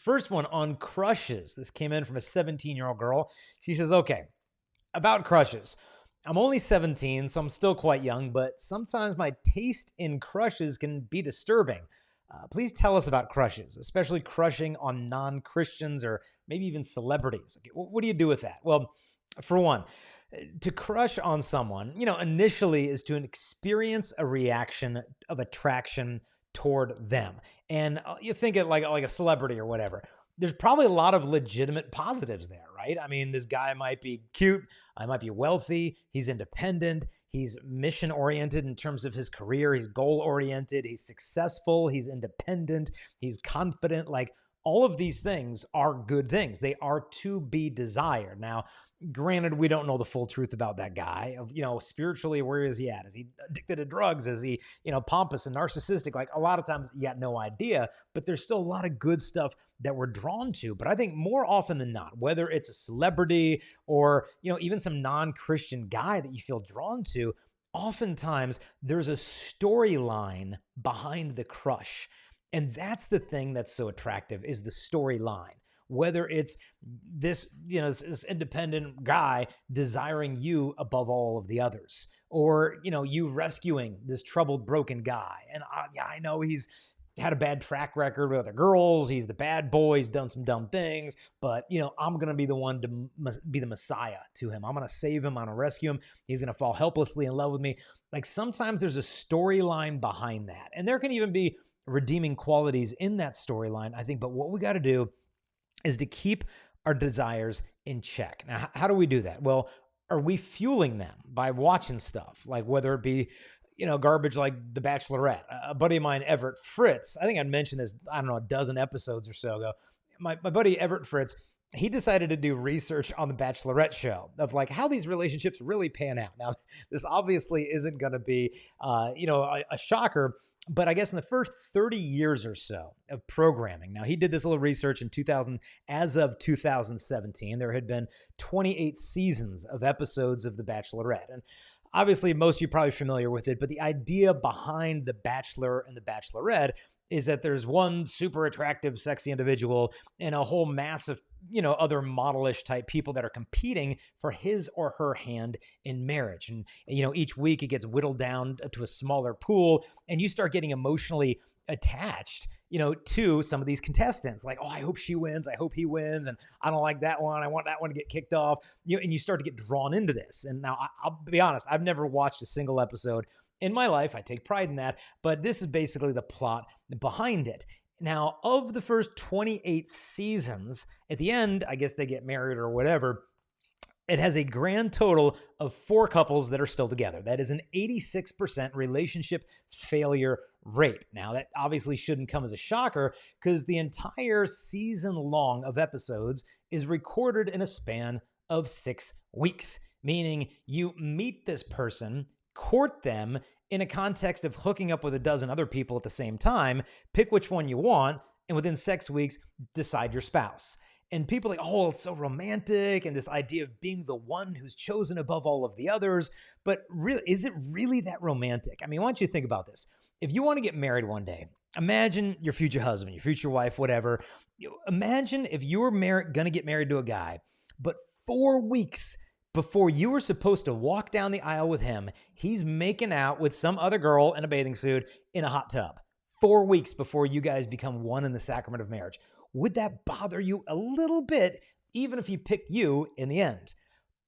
First one on crushes. This came in from a 17-year-old girl. She says, okay, about crushes. I'm only 17, so I'm still quite young, but sometimes my taste in crushes can be disturbing. Please tell us about crushes, especially crushing on non-Christians or maybe even celebrities. Okay, what do you do with that? Well, for one, to crush on someone, initially is to experience a reaction of attraction toward them. And you think it like a celebrity or whatever. There's probably a lot of legitimate positives there, right? I mean, this guy might be cute, I might be wealthy, he's independent, he's mission oriented in terms of his career, he's goal oriented, he's successful, he's independent, he's confident. Like, all of these things are good things. They are to be desired. Now, granted, we don't know the full truth about that guy. Spiritually, where is he at? Is he addicted to drugs? Is he, pompous and narcissistic? Like, a lot of times you got no idea, but there's still a lot of good stuff that we're drawn to. But I think more often than not, whether it's a celebrity or, even some non-Christian guy that you feel drawn to, oftentimes there's a storyline behind the crush. And that's the thing that's so attractive, is the storyline. Whether it's this, this independent guy desiring you above all of the others, or, you rescuing this troubled, broken guy. And I know he's had a bad track record with other girls. He's the bad boy. He's done some dumb things, but I'm going to be the one to be the Messiah to him. I'm going to save him. I'm going to rescue him. He's going to fall helplessly in love with me. Like, sometimes there's a storyline behind that. And there can even be redeeming qualities in that storyline, I think. But what we got to do is to keep our desires in check. Now, how do we do that? Well, are we fueling them by watching stuff like, whether it be, garbage like The Bachelorette? A buddy of mine, Evert Fritz, I think I mentioned this, I don't know, a dozen episodes or so ago. My buddy Evert Fritz, he decided to do research on The Bachelorette show of like how these relationships really pan out. Now, this obviously isn't going to be, a shocker, but I guess in the first 30 years or so of programming, now he did this little research in 2000, as of 2017, there had been 28 seasons of episodes of The Bachelorette. And obviously, most of you are probably familiar with it, but the idea behind The Bachelor and The Bachelorette is that there's one super attractive, sexy individual and a whole mass of, other modelish type people that are competing for his or her hand in marriage. And, each week it gets whittled down to a smaller pool, and you start getting emotionally attached, to some of these contestants. Like, oh, I hope she wins. I hope he wins. And I don't like that one. I want that one to get kicked off. And you start to get drawn into this. And now I'll be honest, I've never watched a single episode in my life. I take pride in that. But this is basically the plot behind it. Now, of the first 28 seasons, at the end, I guess they get married or whatever. It has a grand total of 4 couples that are still together. That is an 86% relationship failure rate. Now, that obviously shouldn't come as a shocker, because the entire season long of episodes is recorded in a span of 6 weeks, meaning you meet this person, court them in a context of hooking up with a dozen other people at the same time, pick which one you want, and within 6 weeks, decide your spouse. And people are like, oh, it's so romantic, and this idea of being the one who's chosen above all of the others. But really, is it really that romantic? I mean, why don't you think about this? If you want to get married one day, imagine your future husband, your future wife, whatever. Imagine if you were going to get married to a guy, but 4 weeks before you were supposed to walk down the aisle with him, he's making out with some other girl in a bathing suit in a hot tub. 4 weeks before you guys become one in the sacrament of marriage. Would that bother you a little bit, even if he picked you in the end?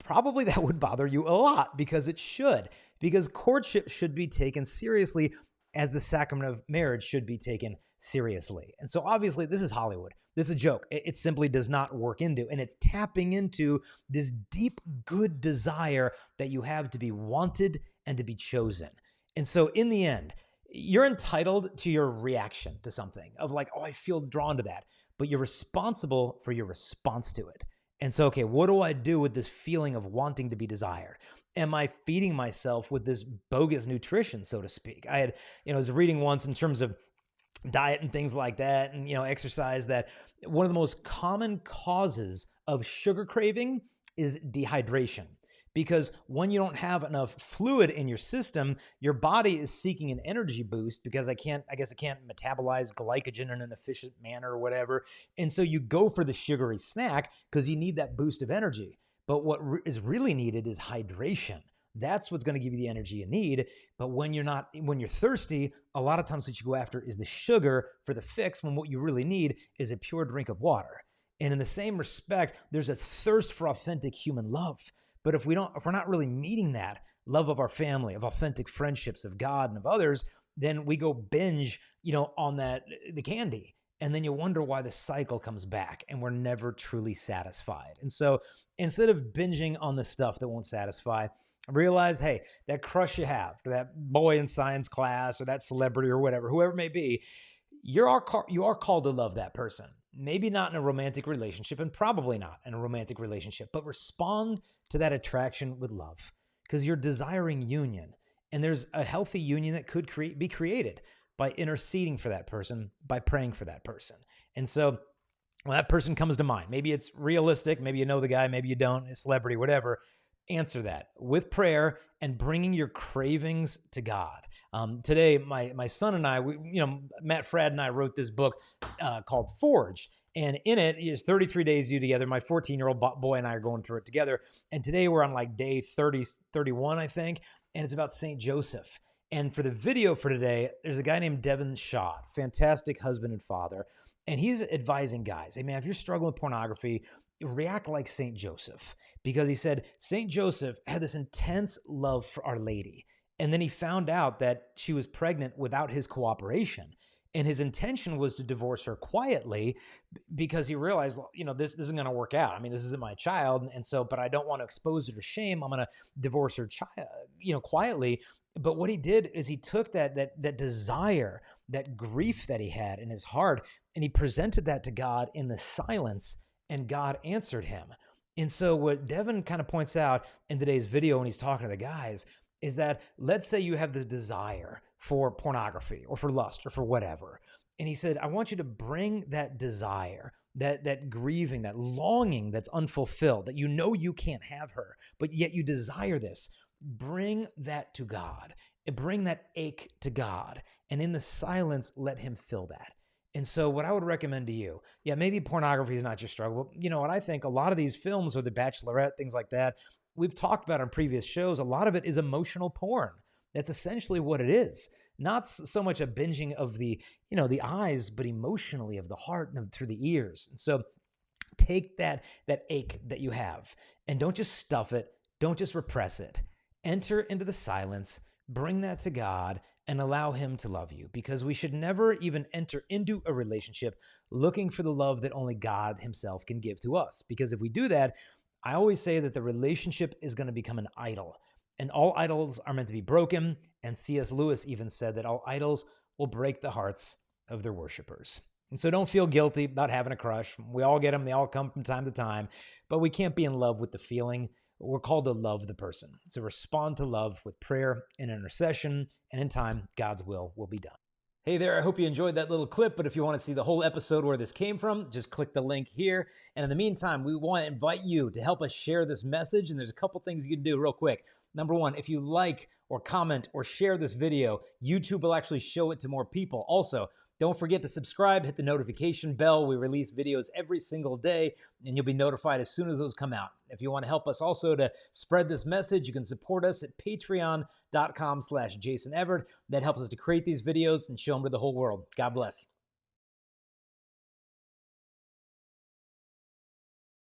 Probably that would bother you a lot, because it should. Because courtship should be taken seriously, as the sacrament of marriage should be taken seriously. And so obviously this is Hollywood. This is a joke. It simply does not work into, and it's tapping into this deep, good desire that you have to be wanted and to be chosen. And so in the end, you're entitled to your reaction to something of like, oh, I feel drawn to that, but you're responsible for your response to it. And so, okay, what do I do with this feeling of wanting to be desired? Am I feeding myself with this bogus nutrition, so to speak? I was reading once in terms of diet and things like that, and, exercise, that one of the most common causes of sugar craving is dehydration. Because when you don't have enough fluid in your system, your body is seeking an energy boost because I guess it can't metabolize glycogen in an efficient manner or whatever. And so you go for the sugary snack because you need that boost of energy. But what is really needed is hydration. That's what's going to give you the energy you need. But when you're thirsty, a lot of times what you go after is the sugar for the fix, when what you really need is a pure drink of water. And in the same respect, there's a thirst for authentic human love. But if we're not really meeting that love of our family, of authentic friendships, of God and of others, then we go binge, on the candy. And then you wonder why the cycle comes back and we're never truly satisfied. And so instead of binging on the stuff that won't satisfy, realize, hey, that crush you have, or that boy in science class, or that celebrity, or whatever, whoever it may be, you are called to love that person. Maybe not in a romantic relationship, and probably not in a romantic relationship, but respond to that attraction with love, because you're desiring union. And there's a healthy union that could be created by interceding for that person, by praying for that person. And so when that person comes to mind, maybe it's realistic, maybe you know the guy, maybe you don't, a celebrity, whatever, answer that with prayer and bringing your cravings to God. Today, my son and I, Matt Frad and I wrote this book called Forge. And in it is 33 days due together. My 14-year-old boy and I are going through it together. And today we're on like day 30, 31, I think. And it's about St. Joseph. And for the video for today, there's a guy named Devin Shaw, fantastic husband and father. And he's advising guys, hey man, if you're struggling with pornography, react like St. Joseph. Because he said St. Joseph had this intense love for Our Lady. And then he found out that she was pregnant without his cooperation. And his intention was to divorce her quietly because he realized, this isn't going to work out. I mean, this isn't my child. And so, but I don't want to expose her to shame. I'm going to divorce her quietly. But what he did is he took that desire, that grief that he had in his heart, and he presented that to God in the silence, and God answered him. And so what Devin kind of points out in today's video when he's talking to the guys is that, let's say you have this desire for pornography or for lust or for whatever. And he said, I want you to bring that desire, that grieving, that longing that's unfulfilled, that you can't have her, but yet you desire this. Bring that to God and bring that ache to God. And in the silence, let him fill that. And so what I would recommend to you, maybe pornography is not your struggle. But you know what? I think a lot of these films, or The Bachelorette, things like that, we've talked about on previous shows, a lot of it is emotional porn. That's essentially what it is. Not so much a binging of the eyes, but emotionally of the heart and through the ears. And so take that ache that you have and don't just stuff it. Don't just repress it. Enter into the silence, bring that to God, and allow him to love you, because we should never even enter into a relationship looking for the love that only God himself can give to us. Because if we do that, I always say that the relationship is going to become an idol, and all idols are meant to be broken. And C.S. Lewis even said that all idols will break the hearts of their worshipers. And so don't feel guilty about having a crush. We all get them. They all come from time to time, but we can't be in love with the feeling. We're called to love the person. So respond to love with prayer and intercession, and in time, God's will be done. Hey there, I hope you enjoyed that little clip, but if you want to see the whole episode where this came from, just click the link here. And in the meantime, we want to invite you to help us share this message, and there's a couple things you can do real quick. Number one, if you like or comment or share this video, YouTube will actually show it to more people. Also, don't forget to subscribe, hit the notification bell. We release videos every single day, and you'll be notified as soon as those come out. If you want to help us also to spread this message, you can support us at patreon.com/Jason Evert. That helps us to create these videos and show them to the whole world. God bless.